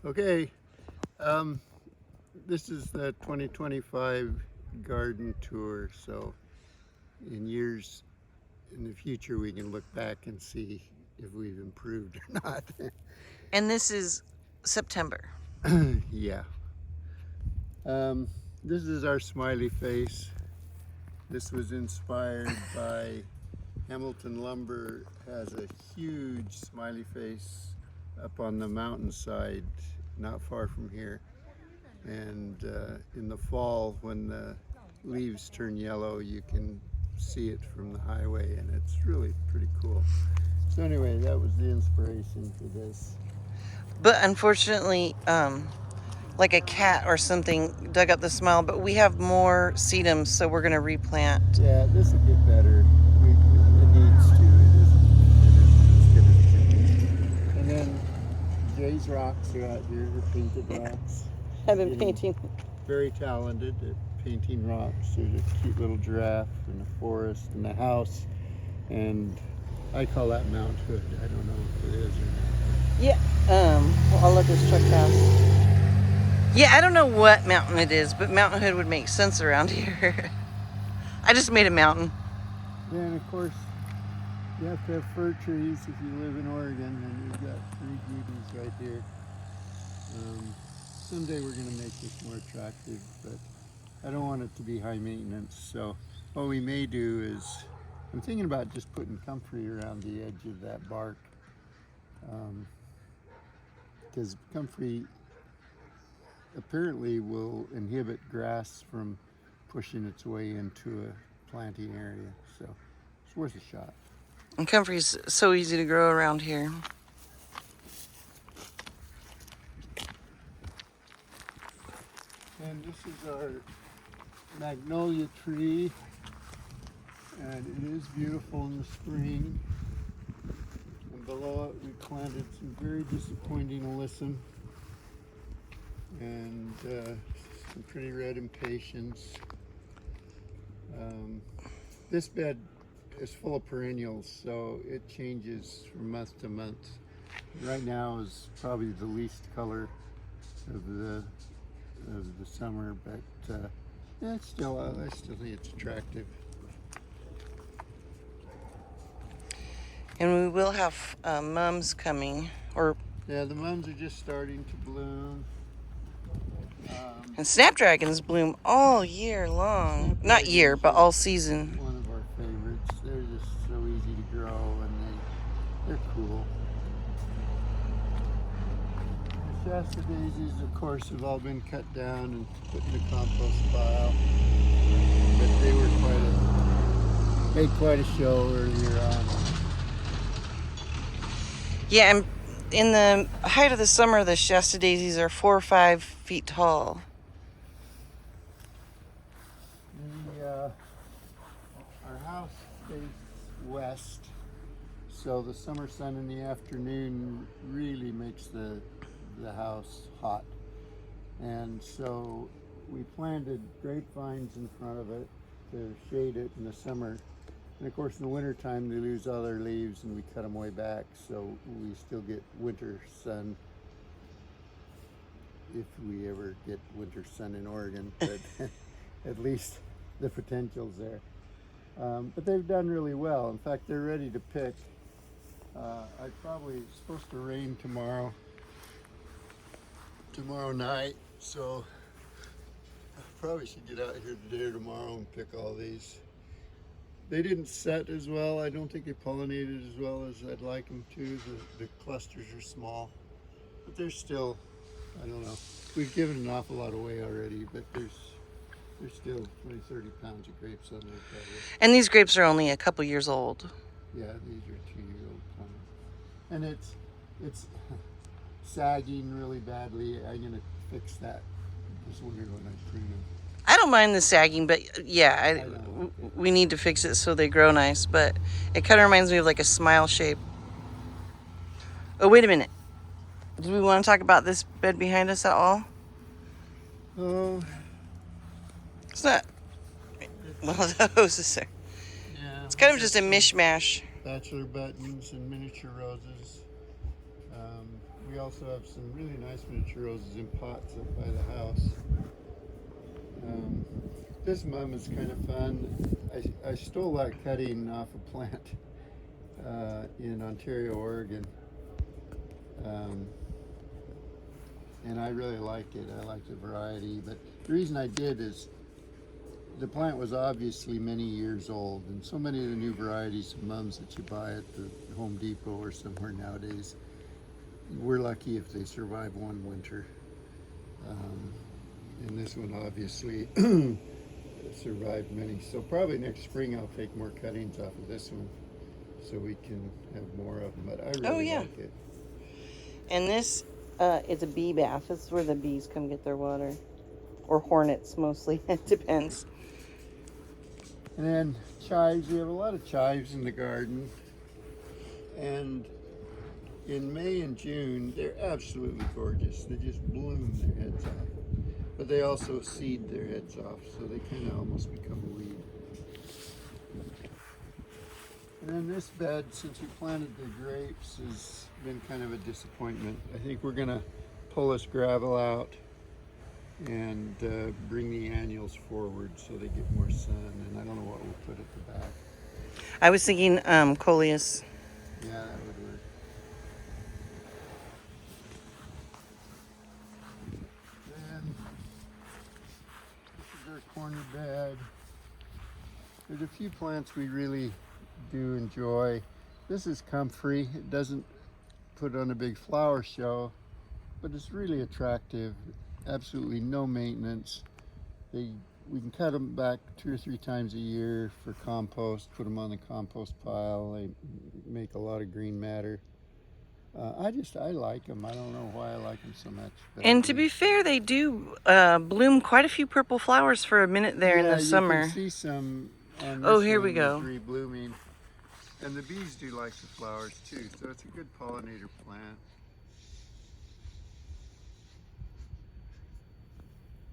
Okay, this is the 2025 garden tour, so in years in the future we can look back and see if we've improved or not. And this is September. Yeah. This is our smiley face. This was inspired by Hamilton Lumber has a huge smiley face up on the mountainside not far from here. And in the fall, when the leaves turn yellow, you can see it from the highway, and it's really pretty cool. So anyway, that was the inspiration for this. But unfortunately, like a cat or something dug up the smile, but we have more sedums, so we're going to replant. Yeah, this will get better. It needs to. It isn't as good as it could be. And then Jay's rocks are out here. They're painted rocks. I've been Getting painting. very talented at painting rocks. There's a cute little giraffe and a forest and a house, and I call that Mount Hood. I don't know if it is or not. Yeah. Well, I'll let this truck pass. Yeah, I don't know what mountain it is, but Mountain Hood would make sense around here. I just made a mountain. Then of course you have to have fir trees if you live in Oregon, and we've got 3 Judies right here. Someday we're going to make this more attractive, but I don't want it to be high maintenance. So what we may do is, I'm thinking about just putting comfrey around the edge of that bark, because comfrey apparently will inhibit grass from pushing its way into a planting area. So it's worth a shot. And comfrey's so easy to grow around here. And this is our magnolia tree, and it is beautiful in the spring. And below it we planted some very disappointing alyssum and some pretty red impatiens. This bed is full of perennials, so it changes from month to month. Right now is probably the least color of the summer, but yeah, it's still I still think it's attractive. And we will have mums coming, or Yeah, the mums are just starting to bloom. and snapdragons bloom all year long. Not year, but all season. One of our favorites. They're just so easy to grow, and they're cool. The Shasta daisies, of course, have all been cut down and put in the compost pile, but they were made quite a show earlier on. Yeah, and in the height of the summer, the Shasta daisies are 4 or 5 feet tall. Our house faces west, so the summer sun in the afternoon really makes the house hot. And so we planted grapevines in front of it to shade it in the summer. And of course in the wintertime they lose all their leaves and we cut them way back, so we still get winter sun, if we ever get winter sun in Oregon, but at least the potential's there. But they've done really well. In fact, they're ready to pick. It's supposed to rain tomorrow night, so I probably should get out here today or tomorrow and pick all these. They didn't set as well. I don't think they pollinated as well as I'd like them to. The clusters are small, but they're still, I don't know. We've given an awful lot away already, but there's still 20, 30 pounds of grapes on there probably. And these grapes are only a couple years old. Yeah, these are 2-year-old plants. And it's sagging really badly. I'm gonna fix that this winter when I prune them. I don't mind the sagging, but yeah, we need to fix it so they grow nice. But it kind of reminds me of like a smile shape. Oh, wait a minute. Do we want to talk about this bed behind us at all? Oh, It's not. Well, the hose is there. yeah. It's kind of just a mishmash. Bachelor buttons and miniature roses. We also have some really nice miniature roses in pots up by the house. This mum is kind of fun. I stole that cutting off a plant in Ontario, Oregon. And I really like it. I like the variety. But the reason I did is the plant was obviously many years old, and so many of the new varieties of mums that you buy at the Home Depot or somewhere nowadays, we're lucky if they survive one winter. And this one obviously survived many. So probably next spring I'll take more cuttings off of this one so we can have more of them. But I really like it. And this, it's a bee bath. This is where the bees come get their water. Or hornets, mostly. It depends. And then chives. We have a lot of chives in the garden. And in May and June, they're absolutely gorgeous. They just bloom their heads off. But they also seed their heads off, so they kind of almost become a weed. And then this bed, since we planted the grapes, has been kind of a disappointment. I think we're gonna pull this gravel out and bring the annuals forward so they get more sun. And I don't know what we'll put at the back. I was thinking coleus. Yeah, that would work. Then this is our corner bed. There's a few plants we really do enjoy. This is comfrey. It doesn't put on a big flower show, but it's really attractive. Absolutely no maintenance. We can cut them back 2 or 3 times a year for compost, put them on the compost pile. They make a lot of green matter. I like them. I don't know why I like them so much. And to be fair, they do bloom quite a few purple flowers for a minute there in the summer. You can see some on this Oh, here one we go. is reblooming. And the bees do like the flowers too, so it's a good pollinator plant.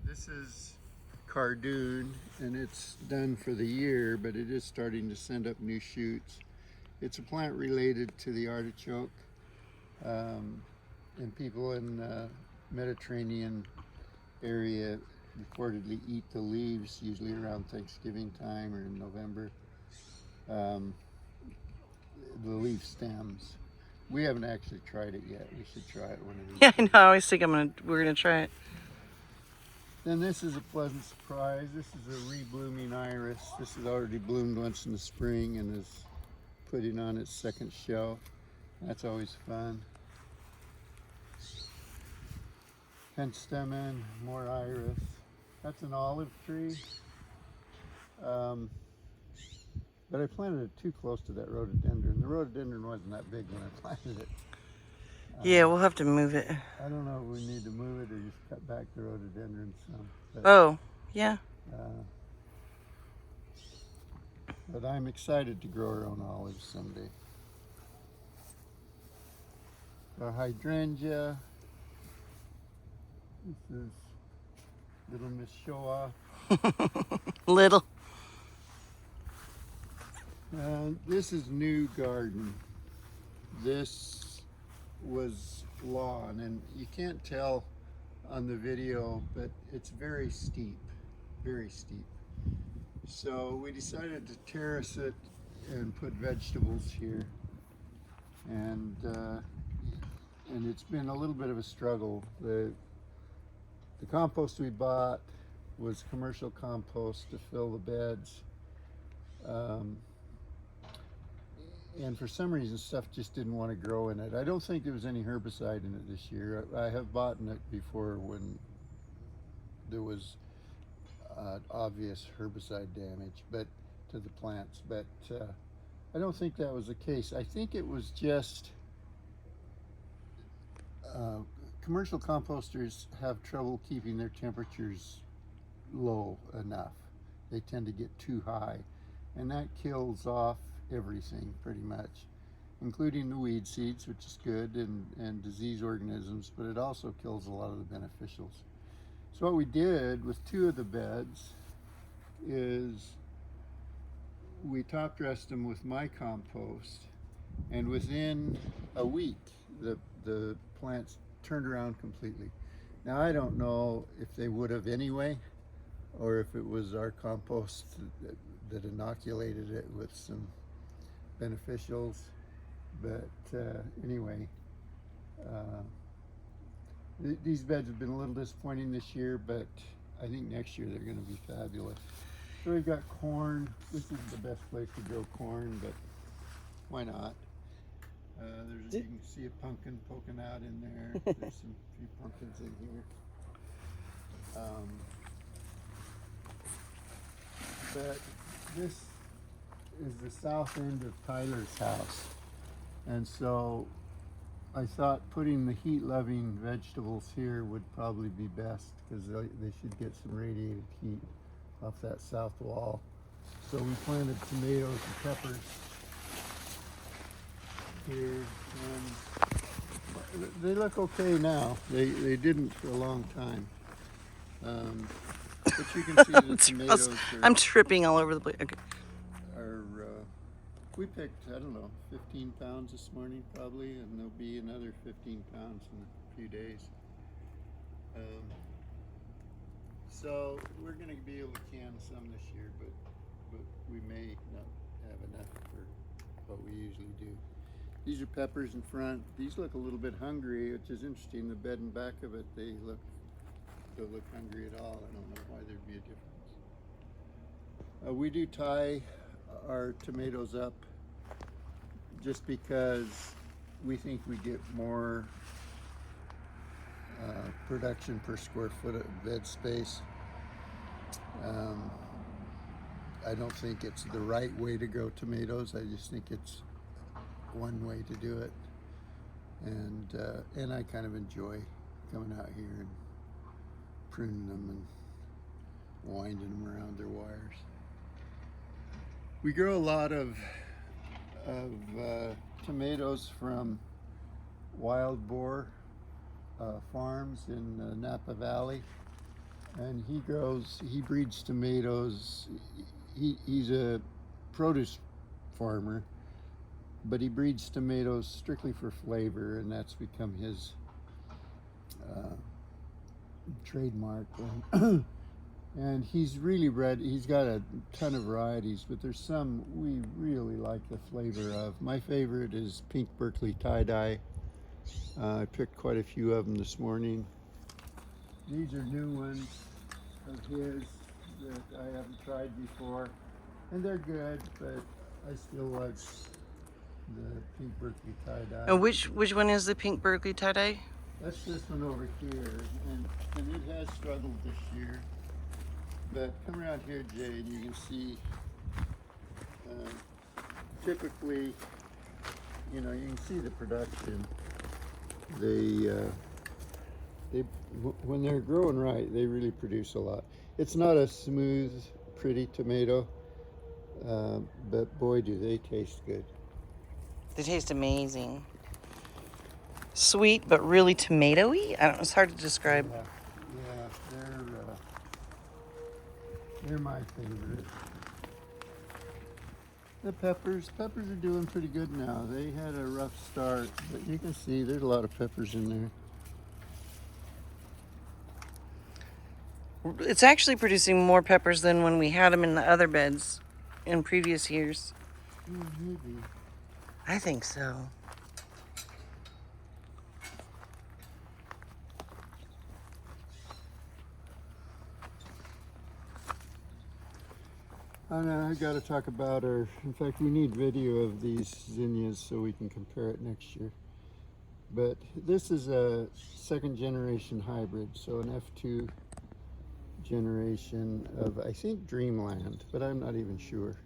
This is cardoon, and it's done for the year, but it is starting to send up new shoots. It's a plant related to the artichoke, and people in the Mediterranean area reportedly eat the leaves, usually around Thanksgiving time or in November. The leaf stems. We haven't actually tried it yet. We should try it one of these Yeah, I days. know. I always think we're gonna try it. Then this is a pleasant surprise. This is a reblooming iris. This has already bloomed once in the spring and is putting on its second shell. That's always fun. Penstemon, more iris. That's an olive tree. But I planted it too close to that rhododendron. The rhododendron wasn't that big when I planted it. Yeah, we'll have to move it. I don't know if we need to move it or just cut back the rhododendron some. Oh, yeah. But I'm excited to grow our own olives someday. Our hydrangea. This is little Miss Show Off. Little. This is new garden. This was lawn, and you can't tell on the video, but it's very steep, very steep. So we decided to terrace it and put vegetables here, and it's been a little bit of a struggle. The compost we bought was commercial compost to fill the beds. And for some reason, stuff just didn't want to grow in it. I don't think there was any herbicide in it this year. I have bought it before when there was obvious herbicide damage to the plants, but I don't think that was the case. I think it was just commercial composters have trouble keeping their temperatures low enough. They tend to get too high, and that kills off everything pretty much, including the weed seeds, which is good, and disease organisms, but it also kills a lot of the beneficials. So what we did with 2 of the beds is we top dressed them with my compost, and within a week the plants turned around completely. Now I don't know if they would have anyway, or if it was our compost that inoculated it with some beneficials. But anyway, these beds have been a little disappointing this year, but I think next year they're going to be fabulous. So we've got corn. This is the best place to grow corn, but why not? You can see a pumpkin poking out in there. There's some few pumpkins in here. But this is the south end of Tyler's house. And so I thought putting the heat-loving vegetables here would probably be best, because they should get some radiated heat off that south wall. So we planted tomatoes and peppers here, and they look okay now. They didn't for a long time. But you can see the tomatoes I'm tripping all over the place. Okay. We picked, I don't know, 15 pounds this morning probably, and there'll be another 15 pounds in a few days. So we're going to be able to can some this year, but we may not have enough for what we usually do. These are peppers in front. These look a little bit hungry, which is interesting. The bed and back of it, they don't look hungry at all. I don't know why there'd be a difference. We do tie our tomatoes up just because we think we get more production per square foot of bed space. I don't think it's the right way to grow tomatoes. I just think it's one way to do it, and I kind of enjoy coming out here and pruning them and winding them around their wires. We grow a lot of tomatoes from Wild Boar Farms in Napa Valley, and he breeds tomatoes. He's a produce farmer, but he breeds tomatoes strictly for flavor, and that's become his trademark. And he's got a ton of varieties, but there's some we really like the flavor of. My favorite is Pink Berkeley Tie-Dye. I picked quite a few of them this morning. These are new ones of his that I haven't tried before, and they're good, but I still like the Pink Berkeley Tie-Dye. And which one is the Pink Berkeley Tie-Dye? That's this one over here, and it has struggled this year. But come around here, Jay, and you can see typically, you can see the production. When they're growing right, they really produce a lot. It's not a smooth, pretty tomato, but boy, do they taste good. They taste amazing. Sweet, but really tomatoey. I don't know. It's hard to describe. Yeah, they're my favorite. The peppers are doing pretty good now. They had a rough start, but you can see there's a lot of peppers in there. It's actually producing more peppers than when we had them in the other beds in previous years. Maybe. I think so. I got to talk about in fact, we need video of these zinnias so we can compare it next year. But this is a second generation hybrid, so an F2 generation of, I think, Dreamland, but I'm not even sure.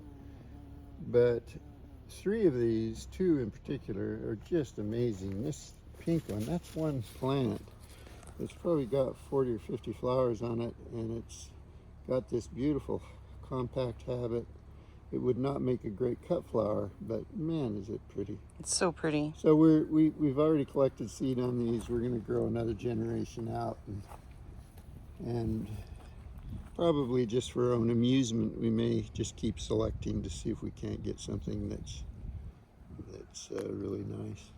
But three of these, two in particular, are just amazing. This pink one, that's one plant. It's probably got 40 or 50 flowers on it, and it's got this beautiful compact habit. It would not make a great cut flower, but man, is it pretty. It's so pretty. So we've already collected seed on these. We're going to grow another generation out, and probably just for our own amusement, we may just keep selecting to see if we can't get something that's really nice.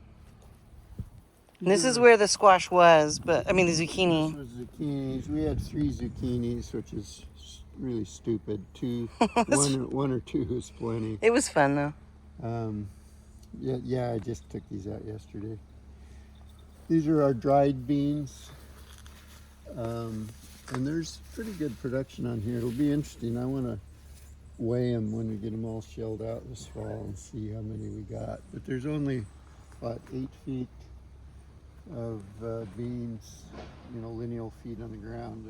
This These is are- where the squash was, but I mean the This zucchini. was zucchinis. We had 3 zucchinis, which is really stupid. One or two is plenty. It was fun though. Yeah, I just took these out yesterday. These are our dried beans. And there's pretty good production on here. It'll be interesting. I want to weigh them when we get them all shelled out this fall and see how many we got. But there's only about 8 feet of beans, lineal feet on the ground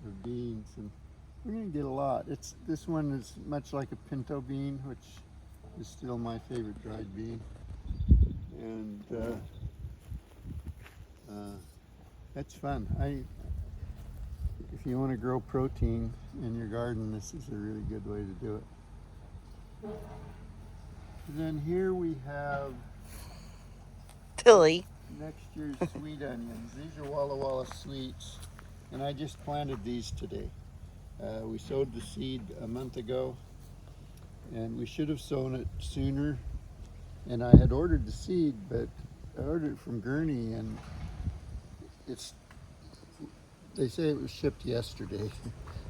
of beans, and we're going to get a lot. This one is much like a pinto bean, which is still my favorite dried bean. And that's fun. If you want to grow protein in your garden, this is a really good way to do it. And then here we have Tilly. next year's sweet onions. These are Walla Walla Sweets, and I just planted these today. We sowed the seed a month ago, and we should have sown it sooner. And I had ordered the seed, but I ordered it from Gurney, and they say it was shipped yesterday.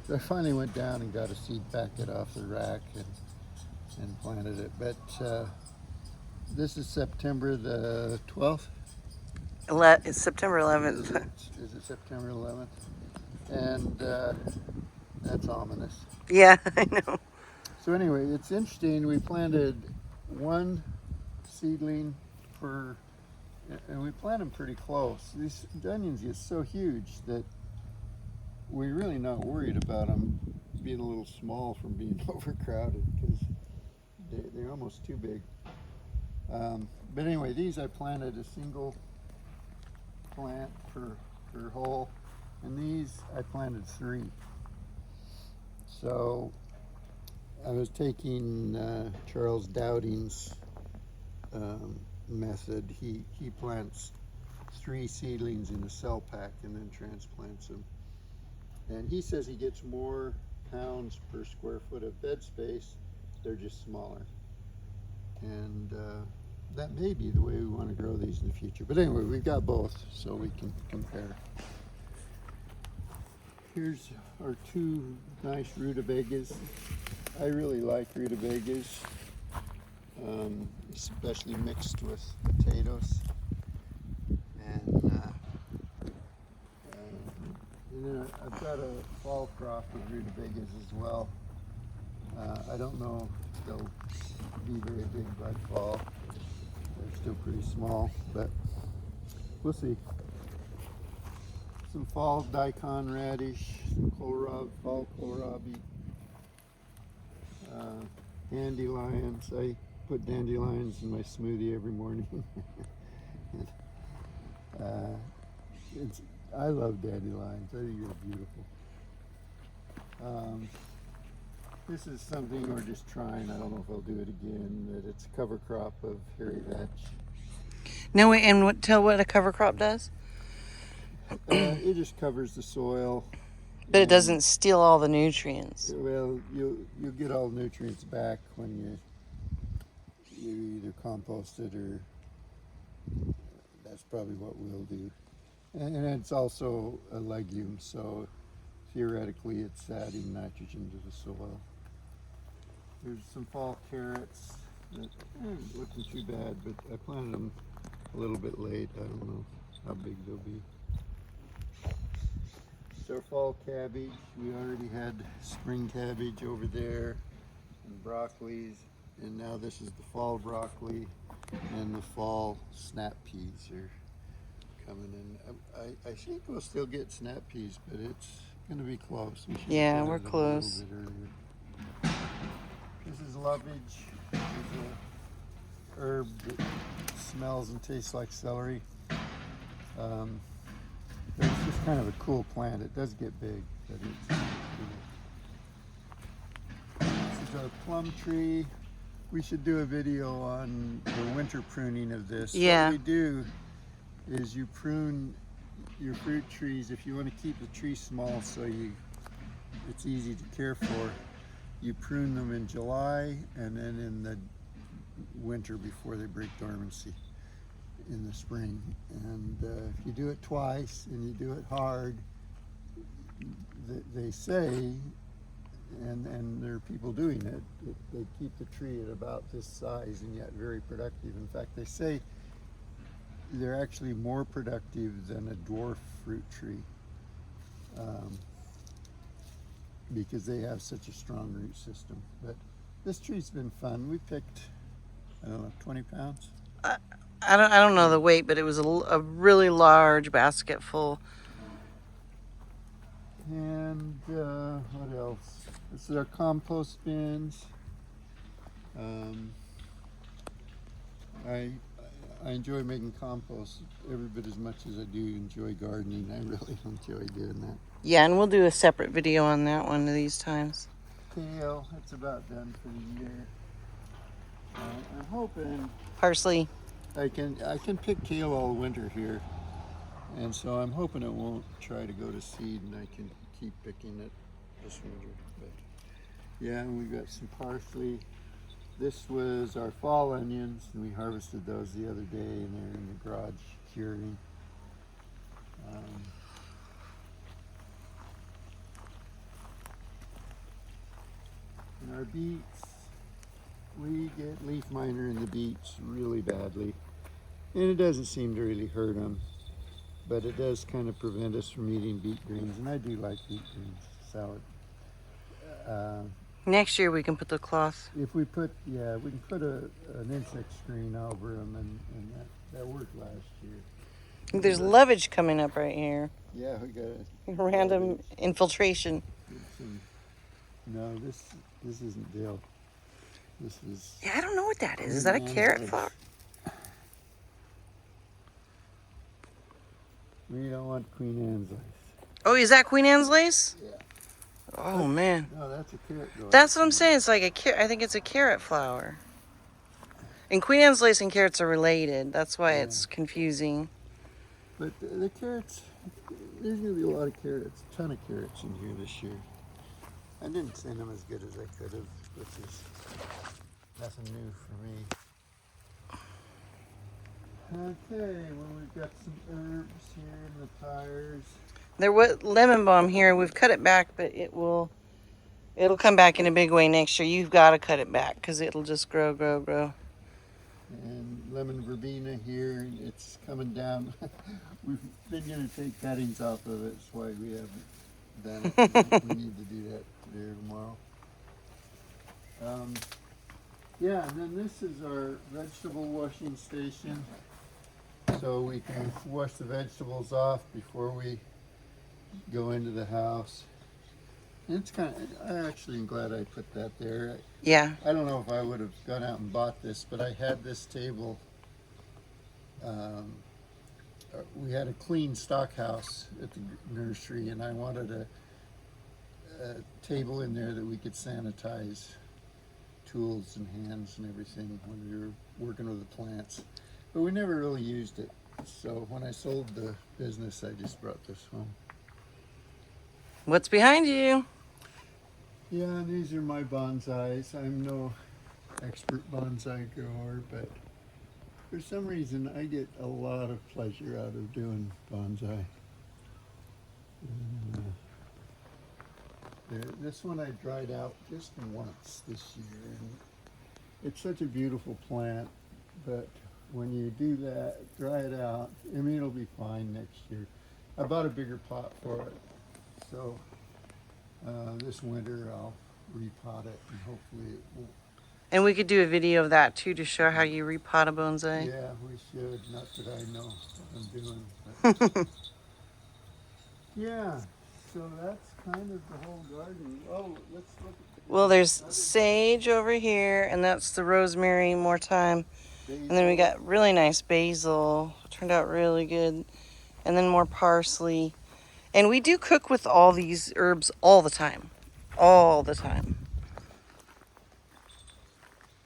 So I finally went down and got a seed packet off the rack and planted it. But this is September the 12th. It's September 11th. Is it September 11th? And that's ominous. Yeah, I know. So anyway, it's interesting. We planted one seedling and we plant them pretty close. These onions get so huge that we're really not worried about them being a little small from being overcrowded, because they're almost too big. But anyway, these I planted a single plant per hole, and these I planted 3. So I was taking Charles Dowding's method. He plants 3 seedlings in a cell pack and then transplants them. And he says he gets more pounds per square foot of bed space. They're just smaller. And that may be the way we want to grow these in the future. But anyway, we've got both, so we can compare. Here's our 2 nice rutabagas. I really like rutabagas, especially mixed with potatoes. And then I've got a fall crop of rutabagas as well. I don't know if they'll be very big by fall. They're still pretty small, but we'll see. Some fall daikon radish, some fall kohlrabi, dandelions. I put dandelions in my smoothie every morning. I love dandelions. I think they're beautiful. This is something we're just trying. I don't know if I'll do it again, but it's a cover crop of hairy vetch. No, wait, and tell what a cover crop does? It just covers the soil. But it doesn't steal all the nutrients. Well, you'll get all the nutrients back when you either compost it, or that's probably what we'll do. And it's also a legume, so theoretically it's adding nitrogen to the soil. There's some fall carrots that aren't looking too bad, but I planted them a little bit late. I don't know how big they'll be. So fall cabbage, we already had spring cabbage over there, and broccolis, and now this is the fall broccoli, and the fall snap peas are coming in. I think we'll still get snap peas, but it's going to be close. We should Yeah, have we're planted them close. A little bit earlier. This is lovage. It's a herb that smells and tastes like celery. But it's just kind of a cool plant. It does get big, but it's cool. This is our plum tree. We should do a video on the winter pruning of this. Yeah. What we do is you prune your fruit trees if you want to keep the tree small so it's easy to care for. You prune them in July and then in the winter before they break dormancy. in the spring. And if you do it twice and you do it hard, they say, and there are people doing it, they keep the tree at about this size and yet very productive. In fact, they say they're actually more productive than a dwarf fruit tree because they have such a strong root system. But this tree's been fun. We picked, I don't know, 20 pounds. I don't know the weight, but it was a really large basket full. And what else? This is our compost bins. I enjoy making compost every bit as much as I do enjoy gardening. I really enjoy doing that. Yeah, and we'll do a separate video on that one of these times. Kale, it's about done for the year. I'm hoping Parsley. I can pick kale all winter here, and so I'm hoping it won't try to go to seed, and I can keep picking it this winter. But yeah, and we've got some parsley. This was our fall onions, and we harvested those the other day, and they're in the garage curing. And our beets, we get leaf miner in the beets really badly, and it doesn't seem to really hurt them, but it does kind of prevent us from eating beet greens, and I do like beet greens salad. Next year we can put the cloth. If we put, yeah, we can put an insect screen over them, and that worked last year. There's lovage coming up right here. Yeah, we got it. Random infiltration. No, this isn't dill. This is. Yeah, I don't know what that is. Is that a carrot flower? We don't want Queen Anne's lace. Oh, is that Queen Anne's lace? Yeah. Oh man. No, that's a carrot. That's what I'm saying. It's like a carrot. I think it's a carrot flower. And Queen Anne's lace and carrots are related. That's why it's confusing. But the carrots, there's going to be a lot of carrots, a ton of carrots in here this year. I didn't send them as good as I could have, which is nothing new for me. Okay, well we've got some herbs here in the tires. There was lemon balm here. We've cut it back, but it'll come back in a big way next year. You've got to cut it back because it'll just grow. And lemon verbena here, it's coming down. We've been going to take cuttings off of it, that's why we haven't done it. We need to do that today or tomorrow. Yeah, and then this is our vegetable washing station. So we can wash the vegetables off before we go into the house. And it's I actually am glad I put that there. Yeah. I don't know if I would have gone out and bought this, but I had this table. We had a clean stock house at the nursery, and I wanted a table in there that we could sanitize tools and hands and everything when we were working with the plants. But we never really used it. So when I sold the business, I just brought this home. What's behind you? Yeah, these are my bonsais. I'm no expert bonsai grower, but for some reason I get a lot of pleasure out of doing bonsai. This one I dried out just once this year, and it's such a beautiful plant, but when you do that, dry it out, I mean it'll be fine next year. I bought a bigger pot for it, so this winter I'll repot it and hopefully it will. And we could do a video of that too to show how you repot a bonsai. Yeah, we should. Not that I know what I'm doing. But yeah, so that's kind of the whole garden. Oh, let's look at Well, there's sage over here, and that's the rosemary, more thyme. And then we got really nice basil. Turned out really good. And then more parsley. And we do cook with all these herbs all the time. All the time.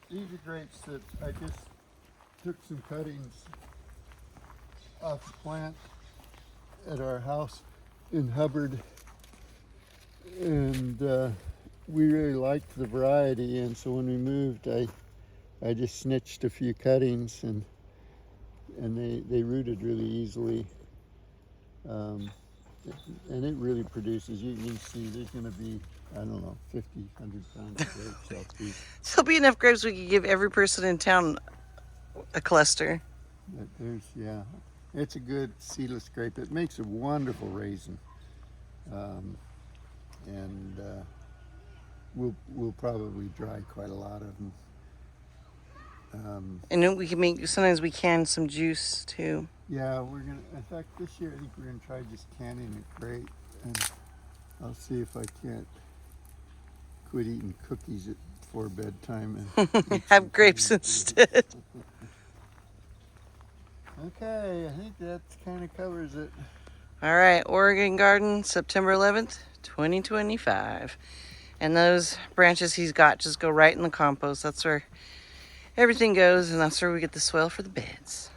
These are grapes that I just took some cuttings off the plant at our house in Hubbard, and we really liked the variety, and so when we moved I just snitched a few cuttings, and and they rooted really easily. And it really produces. You can see there's going to be, I don't know, 50, 100 pounds of grapes out these. So there'll be enough grapes we could give every person in town a cluster. But yeah, it's a good seedless grape. It makes a wonderful raisin. And we'll probably dry quite a lot of them. And then we can make, sometimes we can some juice too. Yeah, we're gonna. In fact, this year I think we're gonna try just canning it grape, and I'll see if I can't quit eating cookies before bedtime and Have grapes instead. Okay, I think that kind of covers it. All right, Oregon Garden, September 11th, 2025. And those branches he's got just go right in the compost. That's where everything goes, and that's where we get the soil for the beds.